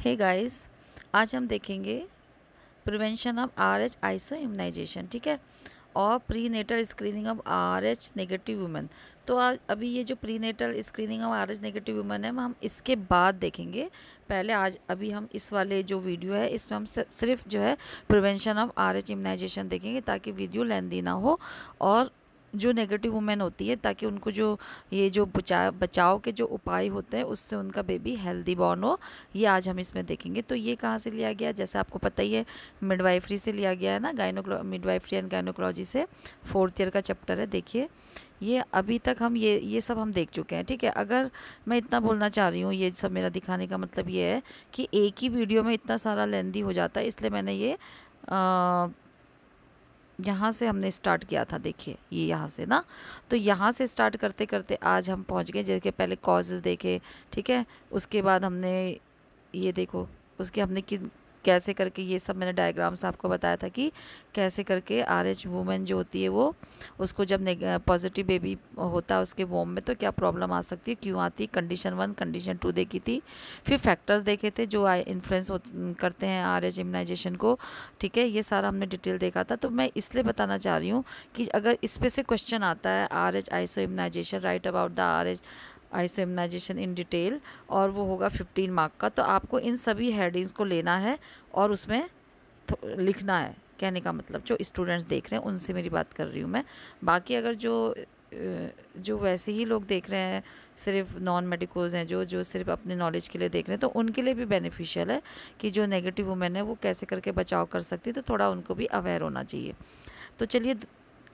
Hey guys, आज हम देखेंगे prevention of RH isoimmunization, ठीक है, और prenatal screening of RH negative women. तो अभी ये जो prenatal screening of RH negative women है हम इसके बाद देखेंगे। पहले आज अभी हम इस वाले जो वीडियो है इसमें हम सिर्फ जो है प्रिवेंशन ऑफ RH इम्यूनाइजेशन देखेंगे ताकि वीडियो लेंदी ना हो, और जो नेगेटिव वुमेन होती है ताकि उनको जो ये जो बचाव के जो उपाय होते हैं उससे उनका बेबी हेल्दी बॉर्न हो, ये आज हम इसमें देखेंगे। तो ये कहाँ से लिया गया, जैसे आपको पता ही है मिडवाइफरी से लिया गया है ना, मिडवाइफरी एंड गायनोकोलॉजी से 4th ईयर का चैप्टर है। देखिए ये अभी तक हम ये सब हम देख चुके हैं, ठीक है। अगर मैं इतना बोलना चाह रही हूँ, ये सब मेरा दिखाने का मतलब ये है कि एक ही वीडियो में इतना सारा लेंदी हो जाता है, इसलिए मैंने ये यहाँ से हमने स्टार्ट किया था। देखिए ये यहाँ से ना, तो यहाँ से स्टार्ट करते करते आज हम पहुँच गए। जैसे पहले कॉजेज़ देखे, ठीक है, उसके बाद हमने ये देखो, उसके हमने कैसे करके ये सब मैंने डायग्राम्स आपको बताया था कि कैसे करके RH वुमेन जो होती है वो उसको जब पॉजिटिव बेबी होता है उसके वोम में तो क्या प्रॉब्लम आ सकती है, क्यों आती है। कंडीशन 1 कंडीशन 2 देखी थी, फिर फैक्टर्स देखे थे जो इन्फ्लुएंस करते हैं RH इम्यूनाइजेशन को, ठीक है। ये सारा हमने डिटेल देखा था। तो मैं इसलिए बताना चाह रही हूँ कि अगर इस पे से क्वेश्चन आता है RH isoimmunization, right about the RH isoimmunization in detail, और वो होगा 15 मार्क का, तो आपको इन सभी हेडिंग्स को लेना है और उसमें लिखना है। कहने का मतलब जो स्टूडेंट्स देख रहे हैं उनसे मेरी बात कर रही हूँ मैं। बाकी अगर जो वैसे ही लोग देख रहे हैं, सिर्फ नॉन मेडिकोज हैं, जो सिर्फ अपने नॉलेज के लिए देख रहे हैं, तो उनके लिए भी बेनिफिशियल है कि जो नेगेटिव वुमेन है वो कैसे करके बचाव कर सकती है, तो थोड़ा उनको भी अवेयर होना चाहिए। तो चलिए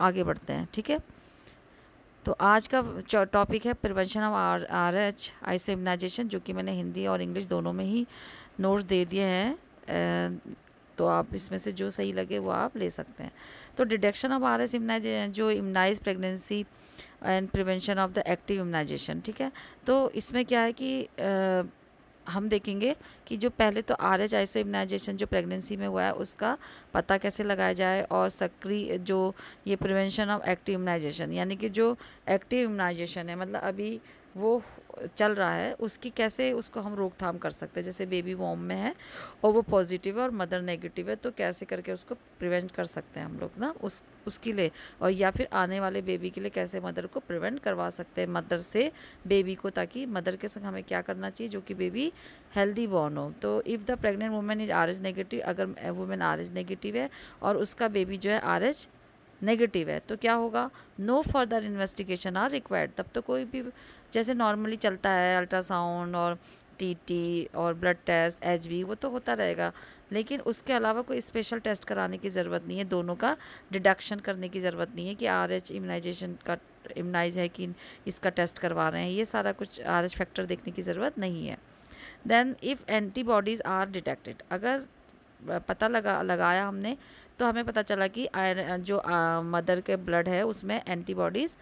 आगे बढ़ते हैं, ठीक है। तो आज का टॉपिक है prevention of RH isoimmunization, जो कि मैंने हिंदी और इंग्लिश दोनों में ही नोट्स दे दिए हैं। तो आप इसमें से जो सही लगे वो आप ले सकते हैं। तो डिटेक्शन ऑफ RH इम्यूनाइजेशन, जो immunize pregnancy and prevention of the active immunization, ठीक है। तो इसमें क्या है कि हम देखेंगे कि जो पहले तो RH आइसो इम्यूनाइजेशन जो प्रेगनेंसी में हुआ है उसका पता कैसे लगाया जाए, और सक्रिय जो ये प्रिवेंशन ऑफ एक्टिव इम्यूनाइजेशन, यानी कि जो एक्टिव इम्यूनाइजेशन है मतलब अभी वो चल रहा है, उसकी कैसे उसको हम रोकथाम कर सकते हैं। जैसे बेबी वॉर्म में है और वो पॉजिटिव है और मदर नेगेटिव है, तो कैसे करके उसको प्रिवेंट कर सकते हैं हम लोग ना उसके लिए, और या फिर आने वाले बेबी के लिए कैसे मदर को प्रिवेंट करवा सकते हैं मदर से बेबी को, ताकि मदर के संग हमें क्या करना चाहिए जो कि बेबी हेल्दी बॉर्न हो। तो if the pregnant women is RH negative, अगर वुमेन RH नेगेटिव है और उसका बेबी जो है RH नेगेटिव है, तो क्या होगा, no further investigation are required. तब तो कोई भी जैसे नॉर्मली चलता है अल्ट्रासाउंड और TT और ब्लड टेस्ट HB वो तो होता रहेगा, लेकिन उसके अलावा कोई स्पेशल टेस्ट कराने की ज़रूरत नहीं है। दोनों का डिडक्शन करने की ज़रूरत नहीं है कि RH इम्यूनाइजेशन का इम्यूनाइज है कि इसका टेस्ट करवा रहे हैं, ये सारा कुछ RH फैक्टर देखने की ज़रूरत नहीं है। Then if antibodies are detected, अगर पता लगाया हमने तो हमें पता चला कि जो मदर के ब्लड है उसमें एंटीबॉडीज़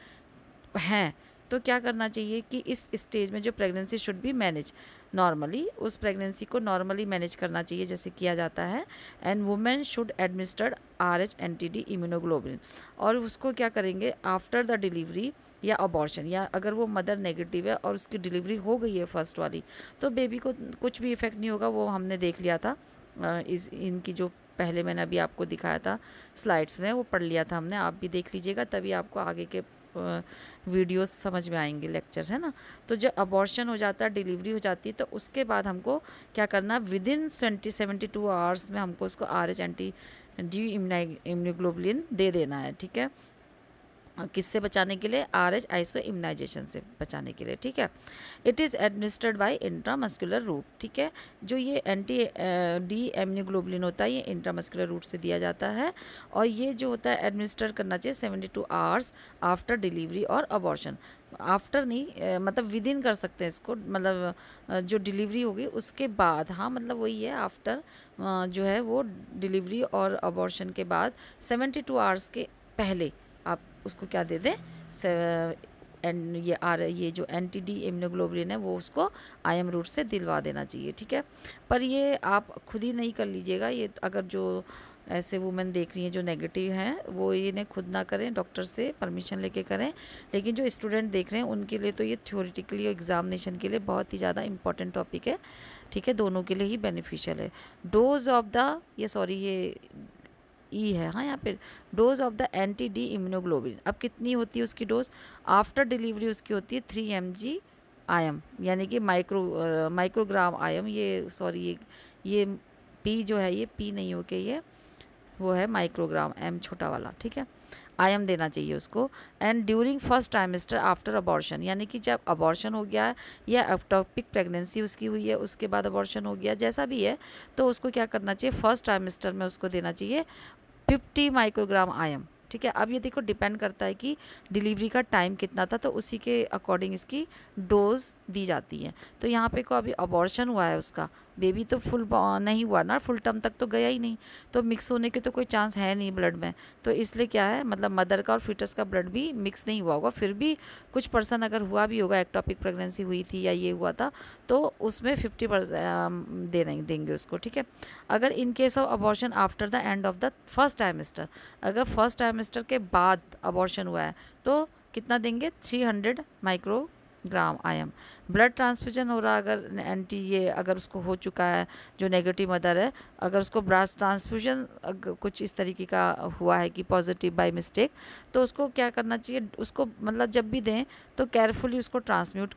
हैं, तो क्या करना चाहिए कि इस स्टेज में जो pregnancy should be manage normally, उस प्रेगनेंसी को नॉर्मली मैनेज करना चाहिए जैसे किया जाता है। And women should administered RH NTD immunoglobulin, और उसको क्या करेंगे आफ्टर द डिलीवरी या अबॉर्शन, या अगर वो मदर नेगेटिव है और उसकी डिलीवरी हो गई है फर्स्ट वाली, तो बेबी को कुछ भी इफ़ेक्ट नहीं होगा। वो हमने देख लिया था इनकी जो पहले मैंने अभी आपको दिखाया था स्लाइड्स में, वो पढ़ लिया था हमने, आप भी देख लीजिएगा तभी आपको आगे के वीडियोस समझ में आएंगे, लेक्चर है ना। तो जब अबॉर्शन हो जाता है, डिलीवरी हो जाती है, तो उसके बाद हमको क्या करना, विदिन 72 आवर्स में हमको उसको RH NTD इम्यूनोग्लोबुलिन दे देना है, ठीक है। किससे बचाने के लिए, RH आइसो इम्यूनाइजेशन से बचाने के लिए, ठीक है। It is administered by intramuscular route, ठीक है। जो ये NTD इम्यूनोग्लोबुलिन होता है ये इंट्रामस्कुलर रूट से दिया जाता है, और ये जो होता है एडमिनिस्टर करना चाहिए 72 आवर्स आफ्टर डिलीवरी और अबॉर्शन। आफ्टर नहीं मतलब विद इन कर सकते हैं इसको, मतलब जो डिलीवरी होगी उसके बाद, हाँ मतलब वही है आफ्टर जो है वो डिलीवरी और अबॉर्शन के बाद 72 आवर्स के पहले आप उसको क्या दे दें, ये जो एंटी-डी इम्यूनोग्लोबुलिन है वो उसको IM रूट से दिलवा देना चाहिए, ठीक है। पर ये आप खुद ही नहीं कर लीजिएगा, ये अगर जो ऐसे वुमेन देख रही हैं जो नेगेटिव हैं वो ये इन्हें खुद ना करें, डॉक्टर से परमिशन लेके करें। लेकिन जो स्टूडेंट देख रहे हैं उनके लिए तो ये थ्योरेटिकली एग्जामिनेशन के लिए बहुत ही ज़्यादा इंपॉर्टेंट टॉपिक है, ठीक है, दोनों के लिए ही बेनिफिशियल है। डोज ऑफ द ये ई है, हाँ यहाँ पे dose of the anti-D immunoglobulin अब कितनी होती है उसकी डोज, आफ्टर डिलीवरी उसकी होती है 3 mg IM, यानी कि माइक्रोग्राम IM। ये पी जो है ये पी नहीं हो के ये वो है माइक्रोग्राम, एम छोटा वाला, ठीक है, IM देना चाहिए उसको। And during first trimester after abortion, यानी कि जब अबॉर्शन हो गया है या एक्टोपिक प्रेगनेंसी उसकी हुई है उसके बाद अबॉर्शन हो गया, जैसा भी है, तो उसको क्या करना चाहिए, फर्स्ट ट्राइमेस्टर में उसको देना चाहिए 50 माइक्रोग्राम IM, ठीक है। अब ये देखो डिपेंड करता है कि डिलीवरी का टाइम कितना था, तो उसी के अकॉर्डिंग इसकी डोज दी जाती है। तो यहाँ पे को अभी अबॉर्शन हुआ है उसका, बेबी तो फुल नहीं हुआ ना, फुल टर्म तक तो गया ही नहीं, तो मिक्स होने के तो कोई चांस है नहीं ब्लड में, तो इसलिए क्या है, मतलब मदर का और फीटस का ब्लड भी मिक्स नहीं हुआ होगा। फिर भी कुछ पर्सन अगर हुआ भी होगा, एक्टोपिक प्रेगनेंसी हुई थी या ये हुआ था, तो उसमें 50% देंगे उसको, ठीक है। अगर in case of abortion after the end of the first trimester, अगर फर्स्ट ट्राइमेस्टर के बाद अबॉर्शन हुआ है तो कितना देंगे, 300 माइक्रोग्राम IM। ब्लड ट्रांसफ्यूजन हो रहा अगर ये अगर उसको हो चुका है, जो नेगेटिव मदर है, अगर उसको ब्लड ट्रांसफ्यूजन कुछ इस तरीके का हुआ है कि पॉजिटिव बाय मिस्टेक, तो उसको क्या करना चाहिए, उसको मतलब जब भी दें तो केयरफुली उसको ट्रांसमिट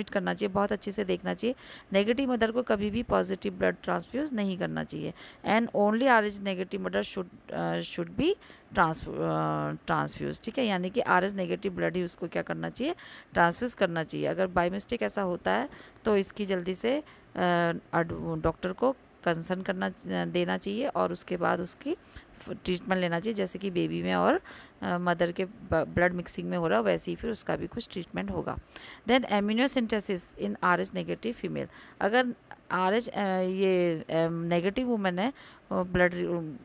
करना चाहिए, बहुत अच्छे से देखना चाहिए। नेगेटिव मदर को कभी भी पॉजिटिव ब्लड ट्रांसफ्यूज नहीं करना चाहिए। And only RH negative mother should be transfuse, ठीक है, यानी कि RH नेगेटिव ब्लड ही उसको क्या करना चाहिए, ट्रांसफ्यूज करना चाहिए। अगर बाय मिस्टेक ऐसा होता है तो इसकी जल्दी से डॉक्टर को कंसर्न देना चाहिए और उसके बाद उसकी ट्रीटमेंट लेना चाहिए, जैसे कि बेबी में और मदर के ब्लड मिक्सिंग में हो रहा है वैसे ही फिर उसका भी कुछ ट्रीटमेंट होगा। देन एम्यूनोसिंथेसिस इन RH नेगेटिव फीमेल, अगर RH ये नेगेटिव वुमेन है, ब्लड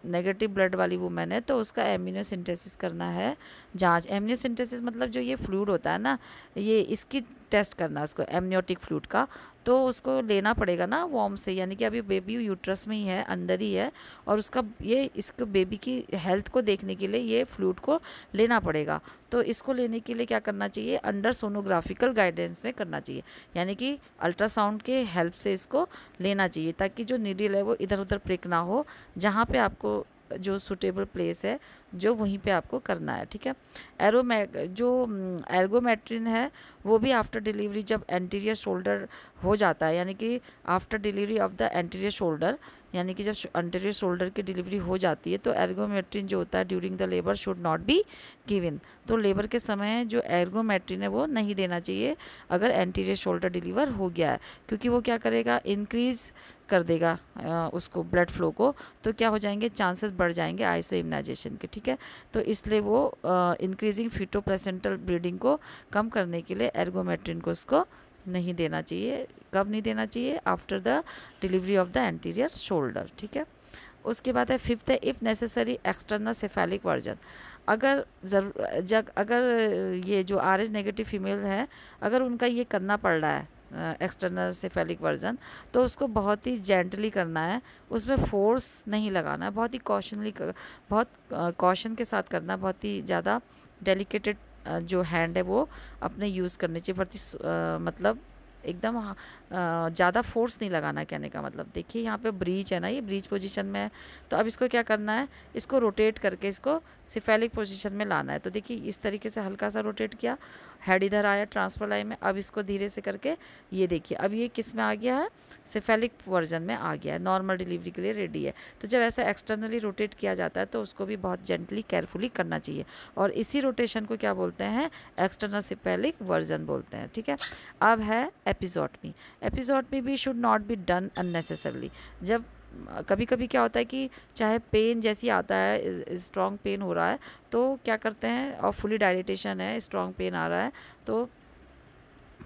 नेगेटिव ब्लड वाली वुमेन है, तो उसका एम्यूनोसिंथेसिस करना है जांच। एम्यूनोसिंथेसिस मतलब जो ये फ्लूइड होता है ना, ये इसकी टेस्ट करना है उसको, एमनियोटिक फ्लूइड का, तो उसको लेना पड़ेगा ना वॉर्म से, यानी कि अभी बेबी यूट्रस में ही है, अंदर ही है, और उसका ये इसको बेबी की हेल्थ को देखने के लिए ये फ्लूइड को लेना पड़ेगा। तो इसको लेने के लिए क्या करना चाहिए, अंडर सोनोग्राफिकल गाइडेंस में करना चाहिए, यानी कि अल्ट्रासाउंड के हेल्प से इसको लेना चाहिए, ताकि जो नीडल है वो इधर उधर प्रिक ना हो, जहाँ पे आपको जो सुटेबल प्लेस है जो वहीं पे आपको करना है, ठीक है। एर्गोमेट्रिन है वो भी आफ्टर डिलीवरी, जब एंटीरियर शोल्डर हो जाता है, यानी कि after delivery of the anterior shoulder, यानी कि जब एंटीरियर शोल्डर की डिलीवरी हो जाती है, तो एर्गोमेट्रिन जो होता है during the labour should not be given, तो लेबर के समय जो एर्गोमेट्रिन है वो नहीं देना चाहिए अगर एंटीरियर शोल्डर डिलीवर हो गया है, क्योंकि वो क्या करेगा, इंक्रीज कर देगा उसको ब्लड फ्लो को, तो क्या हो जाएंगे, चांसेस बढ़ जाएंगे आइसो इम्यूनाइजेशन के, ठीक है। तो इसलिए वो इंक्रीजिंग फीटो प्लेसेंटल ब्लीडिंग को कम करने के लिए एर्गोमेट्रिन को उसको नहीं देना चाहिए। कब नहीं देना चाहिए, after the delivery of the anterior shoulder, ठीक है। उसके बाद है फिफ्थ है, if necessary external cephalic version, अगर ये जो RH नेगेटिव फीमेल है, अगर उनका ये करना पड़ रहा है एक्सटर्नल सेफेलिक वर्जन, तो उसको बहुत ही जेंटली करना है, उसमें फोर्स नहीं लगाना है, बहुत कॉशन के साथ करना, बहुत ही ज़्यादा डेलिकेटेड जो हैंड है वो अपने यूज़ करनी चाहिए, मतलब एकदम ज़्यादा फोर्स नहीं लगाना, कहने का मतलब। देखिए यहाँ पे ब्रीच है ना, ये ब्रीच पोजीशन में है, तो अब इसको क्या करना है, इसको रोटेट करके इसको सिफेलिक पोजीशन में लाना है। तो देखिए इस तरीके से हल्का सा रोटेट किया, हेड इधर आया ट्रांसफर लाइन में, अब इसको धीरे से करके ये देखिए अब ये किस में आ गया है, सिफेलिक वर्जन में आ गया है, नॉर्मल डिलीवरी के लिए रेडी है। तो जब ऐसा एक्सटर्नली रोटेट किया जाता है तो उसको भी बहुत जेंटली केयरफुली करना चाहिए, और इसी रोटेशन को क्या बोलते हैं, एक्सटर्नल सिफेलिक वर्जन बोलते हैं, ठीक है। अब है एपिजोटमी। एपिजोटमी भी should not be done unnecessarily. जब कभी कभी क्या होता है कि चाहे पेन जैसी आता है, स्ट्रॉन्ग पेन हो रहा है, तो क्या करते हैं, और फुली डायलिटेशन है, स्ट्रॉन्ग पेन आ रहा है, तो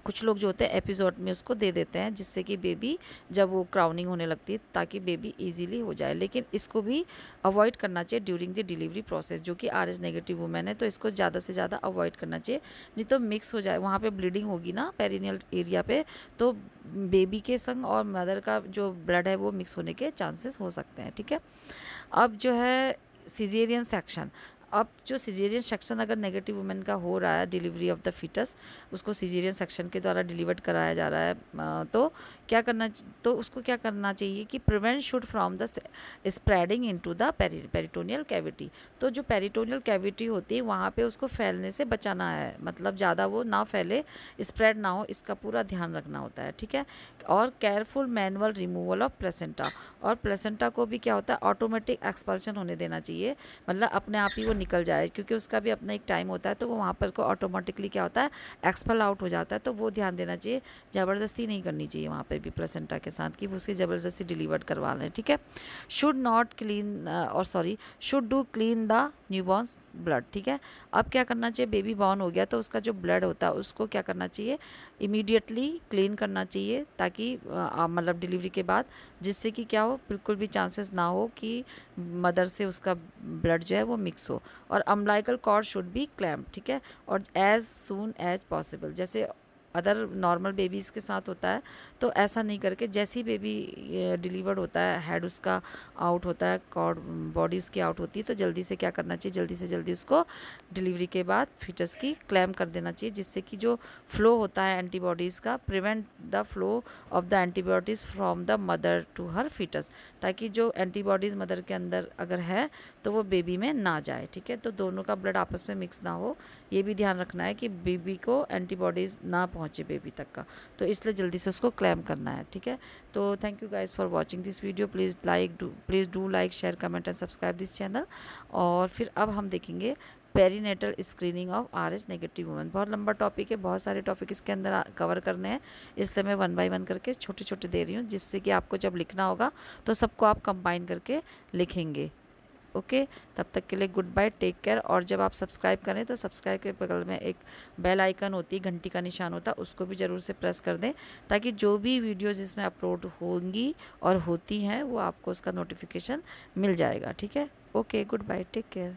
कुछ लोग जो होते हैं एपिसोड में उसको दे देते हैं, जिससे कि बेबी जब वो क्राउनिंग होने लगती है ताकि बेबी इजीली हो जाए। लेकिन इसको भी अवॉइड करना चाहिए ड्यूरिंग द डिलीवरी प्रोसेस। जो कि RH नेगेटिव वुमेन है तो इसको ज़्यादा से ज़्यादा अवॉइड करना चाहिए, नहीं तो मिक्स हो जाए, वहाँ पे ब्लीडिंग होगी ना पेरिनियल एरिया पे, तो बेबी के संग और मदर का जो ब्लड है वो मिक्स होने के चांसेस हो सकते हैं। ठीक है, अब जो है सिजेरियन सेक्शन। अब जो सिजेरियन सेक्शन अगर नेगेटिव वुमेन का हो रहा है, डिलीवरी ऑफ द फीटस, उसको सिजेरियन सेक्शन के द्वारा डिलीवर्ड कराया जा रहा है, तो क्या करना, तो उसको क्या करना चाहिए कि prevent should from the spreading into the peritoneal cavity. तो जो पेरिटोनियल कैविटी होती है वहाँ पे उसको फैलने से बचाना है, मतलब ज़्यादा वो ना फैले, स्प्रेड ना हो, इसका पूरा ध्यान रखना होता है। ठीक है, और careful manual removal of placenta. और प्लेसेंटा को भी क्या होता है, ऑटोमेटिक एक्सपल्शन होने देना चाहिए, मतलब अपने आप ही वो निकल जाए, क्योंकि उसका भी अपना एक टाइम होता है, तो वो वहाँ पर को ऑटोमेटिकली क्या होता है, एक्सपल आउट हो जाता है। तो वो ध्यान देना चाहिए, ज़बरदस्ती नहीं करनी चाहिए वहाँ पर भी प्लेसेंटा के साथ कि उसकी ज़बरदस्ती डिलीवर्ड करवा लें। ठीक है, शुड नॉट क्लीन और sorry should do clean the newborn blood. ठीक है, अब क्या करना चाहिए, बेबी बॉर्न हो गया तो उसका जो ब्लड होता है उसको क्या करना चाहिए, इमीडिएटली क्लीन करना चाहिए, ताकि मतलब डिलीवरी के बाद, जिससे कि क्या हो, बिल्कुल भी चांसेस ना हो कि मदर से उसका ब्लड जो है वो मिक्स हो। और umbilical cord should be clamp. ठीक है, और एज सून एज पॉसिबल, जैसे अदर नॉर्मल बेबीज़ के साथ होता है, तो ऐसा नहीं करके, जैसे ही बेबी डिलीवर्ड होता है, हेड उसका आउट होता है, कॉर्ड बॉडी उसकी आउट होती है, तो जल्दी से क्या करना चाहिए, जल्दी से जल्दी उसको डिलीवरी के बाद फीटस की क्लैम कर देना चाहिए, जिससे कि जो फ्लो होता है एंटीबॉडीज़ का, prevent the flow of the antibodies from the mother to her foetus, ताकि जो एंटीबॉडीज़ मदर के अंदर अगर है तो वो बेबी में ना जाए। ठीक है, तो दोनों का ब्लड आपस में मिक्स ना हो, ये भी ध्यान रखना है कि बेबी को एंटीबॉडीज़ ना पहुंचे बेबी तक का, तो इसलिए जल्दी से उसको क्लेम करना है। ठीक है, तो thank you guys for watching this video. Please do like, share, comment and subscribe this channel. और फिर अब हम देखेंगे perinatal screening of RH negative women. बहुत लंबा टॉपिक है, बहुत सारे टॉपिक इसके अंदर कवर करने हैं, इसलिए मैं 1 बाय 1 करके छोटे छोटे दे रही हूँ, जिससे कि आपको जब लिखना होगा तो सबको आप कंबाइन करके लिखेंगे। ओके, तब तक के लिए गुड बाय, टेक केयर। और जब आप सब्सक्राइब करें तो सब्सक्राइब के बगल में एक बेल आइकन होती है, घंटी का निशान होता है, उसको भी ज़रूर से प्रेस कर दें, ताकि जो भी वीडियोज़ इसमें अपलोड होंगी और होती हैं वो आपको उसका नोटिफिकेशन मिल जाएगा। ठीक है, okay, goodbye, take care.